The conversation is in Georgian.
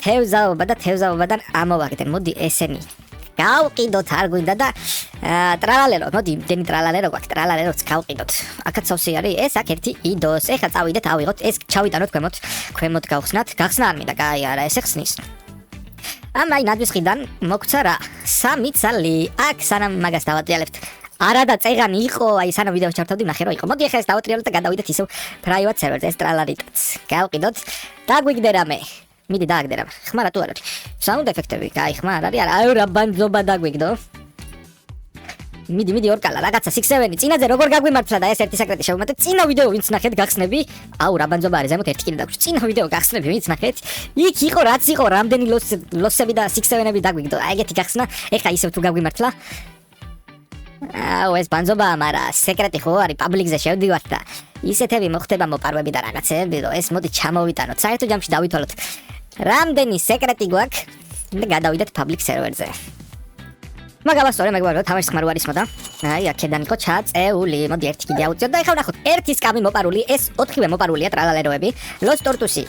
თევზაობიდან ამოვაგდე. მოდი ესენი გავყიდოთ, არ გვინდა და ტრალალერო, მოდი იმდენი ტრალალერო გვაქვს, ტრალალეროც გავყიდოთ. აქაც სავსე არის, ეს აქ ერთი იდოს. ეხლა წავიდეთ, ავიღოთ, ეს ჩავიტანოთ ქვემოთ გავხსნათ. გახსნა არ მინდა, კაი არა, ეს ხსნის. აი ნადვისხიდან მოგცა რა 3 წალი. აქ სანამ მაგას დავატრიალებთ. არა და წეგანი იყო, აი სანამ ვიდეოს ჩავთავდი ნახე რომ იყო. მოდი ახლა ეს დავატრიალოთ და გადავიდეთ ისევ private server-ზე, ეს ტრალალიტაც. გავყიდოთ. დაგვიგდე რამე. მიდი დააგდე რამე. ხმარა თუ არ არის. sound effect-ები, კაი, ხმარ არის. არა, რა ბანძობა დაგვიგდო. მიდი ორკალა რაღაცა 6-7 წინაზე როგორ გაგვიმართლა და ეს ერთი საკრეტი შევუმატეთ. წინა ვიდეო ვინც ნახეთ გახსნები. რა ბანძობა არის, ზემოთ ერთი კიდე დაგვჭ. წინა ვიდეო გახსნები ვინც ნახეთ. იქ იყო რაც იყო, რამდენი ლოსები და 6-7-ები დაგვიგდო. აი ეგეთი გახსნა. ეხა ისევ თუ გაგვიმართლა. ეს ბანძობაა, მაგრამ სეკრეტი ხო არის, პაბლიკზე შევდივართ და ისეთები მოხდება მოპარვები და რაღაცეები, რომ ეს მოდი ჩამოვიტანოთ. საერთო ჯამში დავითვალოთ. რამდენი სეკრეტი გვაქვს და გადავიდეთ public server-ზე. მაგავასწორე, მეგობარო, თამაშის ხმარო არის მოდა. აი, აქედან იყო ჩაწეული. მოდი ერთი კიდე ავუწიოთ და ეხლა ვნახოთ. ერთი სკამი მოპარული, ეს 4-ვე მოპარულია ტრალალეროები. Los Tortusi.